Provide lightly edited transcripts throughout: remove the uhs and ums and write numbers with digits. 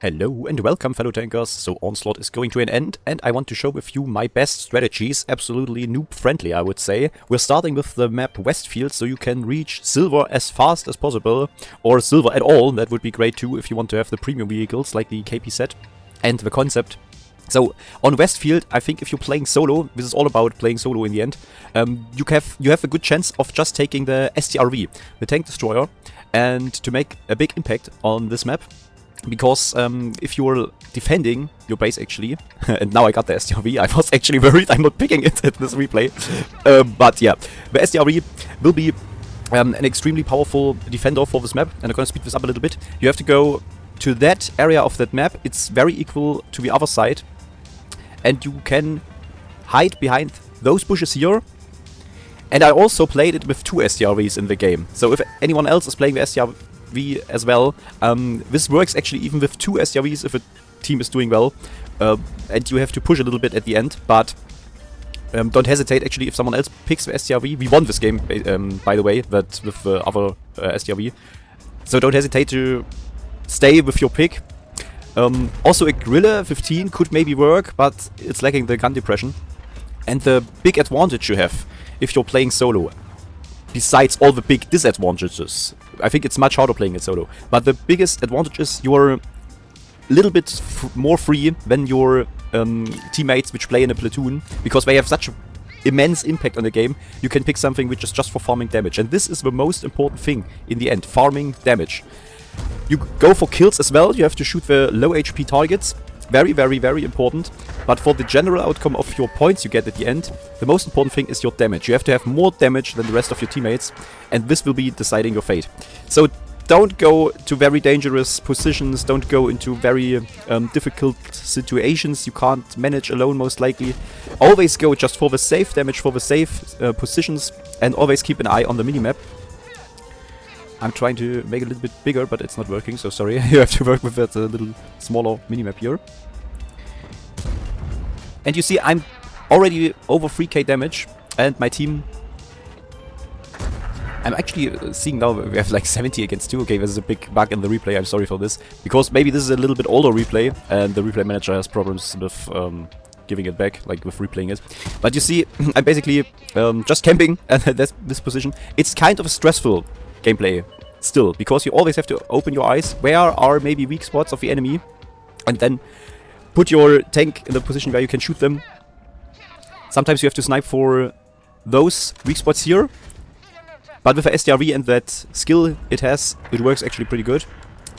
Hello and welcome, fellow tankers. So Onslaught is going to an end, and I want to show with you my best strategies, absolutely noob-friendly, I would say. We're starting with the map Westfield, so you can reach silver as fast as possible, or silver at all. That would be great too if you want to have the premium vehicles like the KP set and the concept. So on Westfield, I think if you're playing solo, this is all about playing solo in the end, you have a good chance of just taking the STRV, the tank destroyer, and to make a big impact on this map. Because if you're defending your base actually, and now I got the STRV, I was actually worried I'm not picking it at this replay. But yeah, the STRV will be an extremely powerful defender for this map, and I'm gonna speed this up a little bit. You have to go to that area of that map, it's very equal to the other side, and you can hide behind those bushes here. And I also played it with 2 STRVs in the game, so if anyone else is playing the STRV as well, this works actually even with 2 STRVs if a team is doing well, and you have to push a little bit at the end, but don't hesitate actually if someone else picks the STRV. We won this game, by the way, that with the other STRV, so don't hesitate to stay with your pick. Also a Grille 15 could maybe work, but it's lacking the gun depression. And the big advantage you have if you're playing solo, besides all the big disadvantages, I think it's much harder playing it solo, but the biggest advantage is you're a little bit more free than your teammates which play in a platoon, because they have such an immense impact on the game. You can pick something which is just for farming damage, and this is the most important thing in the end, farming damage. You go for kills as well, you have to shoot the low HP targets. Very, very, very important. But for the general outcome of your points you get at the end, the most important thing is your damage. You have to have more damage than the rest of your teammates, and this will be deciding your fate. So don't go to very dangerous positions, don't go into very difficult situations you can't manage alone most likely. Always go just for the safe damage, for the safe positions, and always keep an eye on the minimap. I'm trying to make it a little bit bigger, but it's not working, so sorry. You have to work with that little smaller minimap here. And you see, I'm already over 3k damage, and my team... I'm actually seeing now we have like 70 against 2. Okay, this is a big bug in the replay, I'm sorry for this. Because maybe this is a little bit older replay, and the replay manager has problems with giving it back, like with replaying it. But you see, I'm basically just camping at this position. It's kind of a stressful gameplay still, because you always have to open your eyes where are maybe weak spots of the enemy, and then put your tank in the position where you can shoot them. Sometimes you have to snipe for those weak spots here, but with the STRV and that skill it has, it works actually pretty good.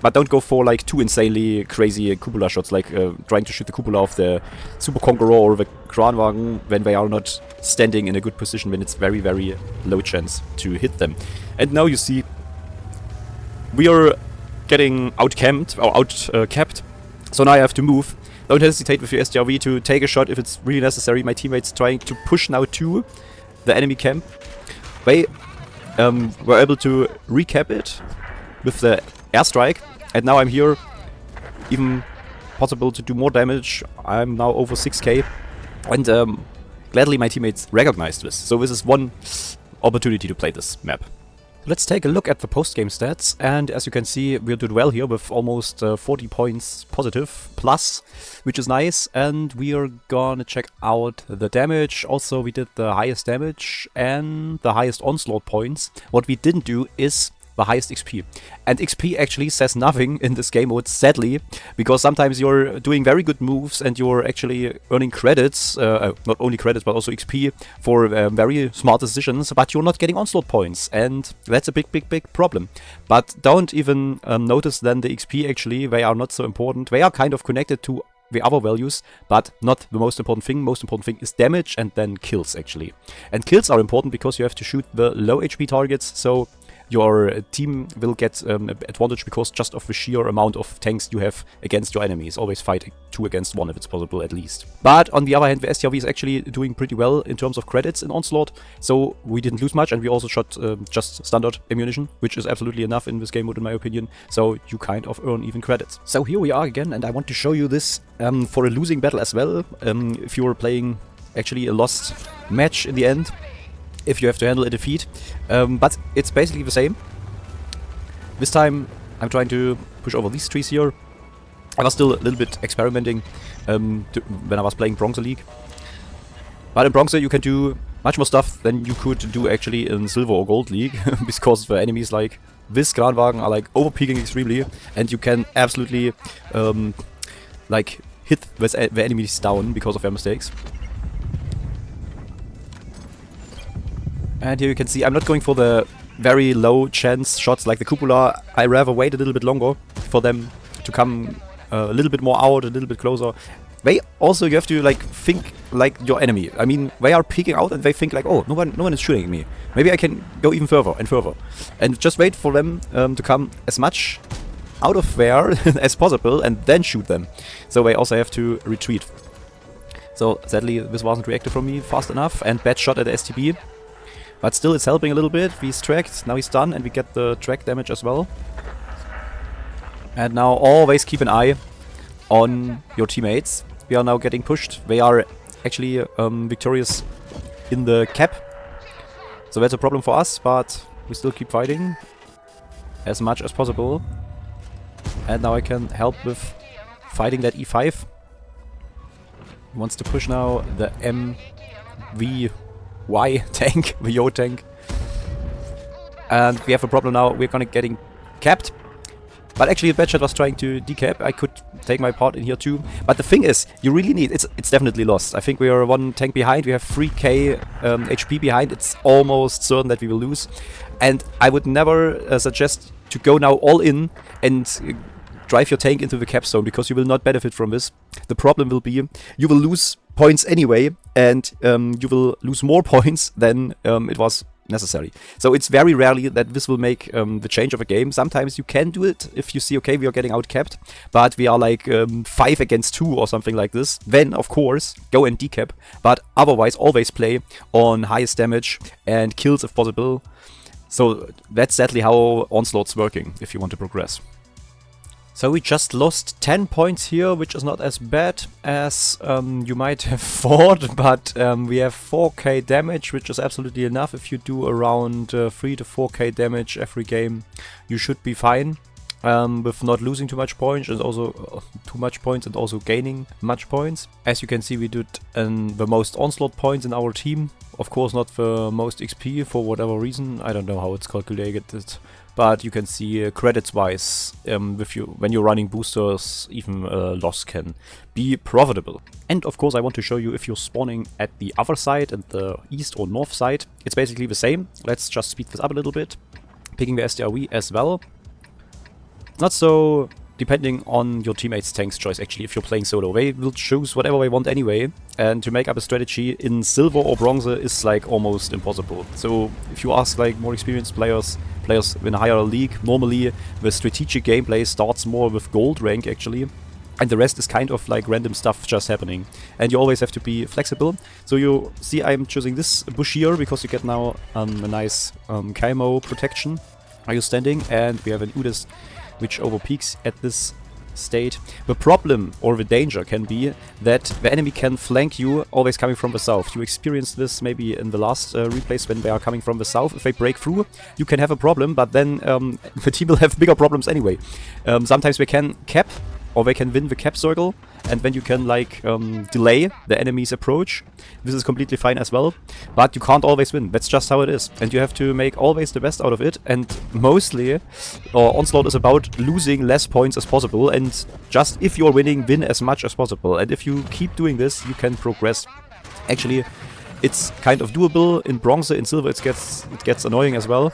But don't go for like too insanely crazy cupola shots, like trying to shoot the cupola of the Super Conqueror or the Kranwagen when they are not standing in a good position, when it's very, very low chance to hit them. And now you see we are getting outcamped or outcapped, so now I have to move. Don't hesitate with your STRV to take a shot if it's really necessary. My teammates trying to push now to the enemy camp. They were able to recap it with the airstrike, and now I'm here, even possible to do more damage. I'm now over 6k, and gladly my teammates recognized this. So this is one opportunity to play this map. Let's take a look at the post-game stats, and as you can see, we did well here with almost 40 points positive plus, which is nice. And we are gonna check out the damage. Also, we did the highest damage and the highest onslaught points. What we didn't do is the highest XP. And XP actually says nothing in this game mode, sadly, because sometimes you're doing very good moves and you're actually earning credits, not only credits but also XP for very smart decisions, but you're not getting onslaught points, and that's a big problem. But don't even notice then the XP actually, they are not so important. They are kind of connected to the other values, but not the most important thing. Most important thing is damage and then kills actually. And kills are important because you have to shoot the low HP targets, so your team will get advantage because just of the sheer amount of tanks you have against your enemies. Always fight 2 against 1 if it's possible, at least. But on the other hand, the STRV is actually doing pretty well in terms of credits in Onslaught, so we didn't lose much, and we also shot just standard ammunition, which is absolutely enough in this game mode in my opinion, so you kind of earn even credits. So here we are again, and I want to show you this for a losing battle as well, if you're playing actually a lost match in the end, if you have to handle a defeat. But it's basically the same. This time I'm trying to push over these trees here, I was still a little bit experimenting when I was playing Bronze League. But in Bronze you can do much more stuff than you could do actually in Silver or Gold League, because the enemies like this Kranwagen are like overpeaking extremely, and you can absolutely like hit the enemies down because of their mistakes. And here you can see I'm not going for the very low chance shots like the cupola. I rather wait a little bit longer for them to come a little bit more out, a little bit closer. They also, you have to like think like your enemy. I mean, they are peeking out and they think like, oh, no one is shooting me. Maybe I can go even further and further. And just wait for them to come as much out of there as possible and then shoot them. So they also have to retreat. So sadly, this wasn't reacted from me fast enough, and bad shot at the STB. But still, it's helping a little bit. He's tracked, now he's done, and we get the track damage as well. And now always keep an eye on your teammates. We are now getting pushed. They are actually victorious in the cap. So that's a problem for us, but we still keep fighting as much as possible. And now I can help with fighting that E5. He wants to push now the MVY tank, the Yo tank. And we have a problem now. We're gonna getting capped. But actually, Badshot was trying to decap. I could take my part in here too. But the thing is, you really need... It's definitely lost. I think we are 1 tank behind. We have 3k HP behind. It's almost certain that we will lose. And I would never suggest to go now all in and drive your tank into the cap zone, because you will not benefit from this. The problem will be you will lose points anyway, and you will lose more points than it was necessary. So it's very rarely that this will make the change of a game. Sometimes you can do it if you see, okay, we are getting outcapped, but we are like 5 against 2 or something like this. Then, of course, go and decap. But otherwise, always play on highest damage and kills if possible. So that's sadly how Onslaught's working if you want to progress. So we just lost 10 points here, which is not as bad as you might have thought, but we have 4k damage, which is absolutely enough. If you do around 3 to 4k damage every game, you should be fine with not losing too much points and also gaining much points. As you can see, we did the most Onslaught points in our team. Of course, not the most XP for whatever reason. I don't know how it's calculated. But you can see credits-wise, when you're running boosters, even loss can be profitable. And of course I want to show you if you're spawning at the other side, and the east or north side, it's basically the same. Let's just speed this up a little bit. Picking the SDRV as well. Not so depending on your teammates' tank's choice actually if you're playing solo. They will choose whatever they want anyway, and to make up a strategy in silver or bronze is like almost impossible. So if you ask like more experienced players in a higher league, normally the strategic gameplay starts more with gold rank actually, and the rest is kind of like random stuff just happening. And you always have to be flexible. So you see I'm choosing this bush here because you get now a nice camo protection. Are you standing? And we have an Udis which overpeaks at this state. The problem or the danger can be that the enemy can flank you always coming from the south. You experienced this maybe in the last replays when they are coming from the south. If they break through, you can have a problem, but then the team will have bigger problems anyway. Sometimes they can cap, or they can win the cap circle, and then you can like delay the enemy's approach. This is completely fine as well, but you can't always win. That's just how it is, and you have to make always the best out of it. And mostly, Onslaught is about losing less points as possible, and just if you're winning, win as much as possible. And if you keep doing this, you can progress. Actually, it's kind of doable. In bronze, in silver, it gets annoying as well.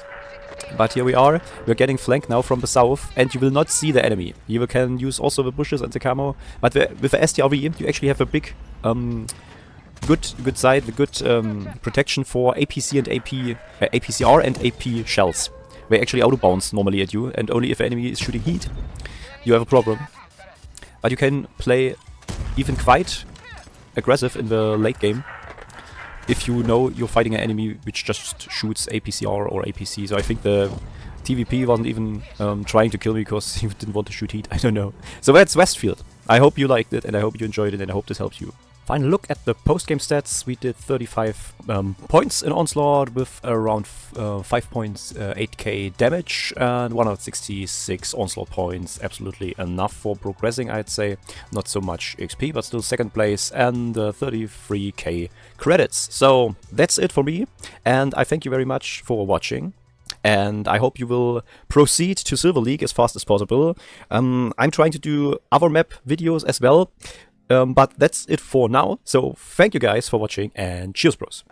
But here we are, we're getting flanked now from the south, and you will not see the enemy. You can use also the bushes and the camo, but with the STRV you actually have a big, good side, the good protection for APC and APCR and AP shells. They actually auto-bounce normally at you, and only if the enemy is shooting heat, you have a problem. But you can play even quite aggressive in the late game, if you know you're fighting an enemy which just shoots APCR or APC. So I think the TVP wasn't even trying to kill me because he didn't want to shoot heat. I don't know. So that's Westfield. I hope you liked it, and I hope you enjoyed it, and I hope this helped you. Final look at the post-game stats. We did 35 points in Onslaught with around 5.8k damage and 166 Onslaught points. Absolutely enough for progressing, I'd say. Not so much XP, but still second place, and 33k credits. So that's it for me, and I thank you very much for watching. And I hope you will proceed to Silver League as fast as possible. I'm trying to do other map videos as well. But that's it for now. So thank you guys for watching, and cheers, bros.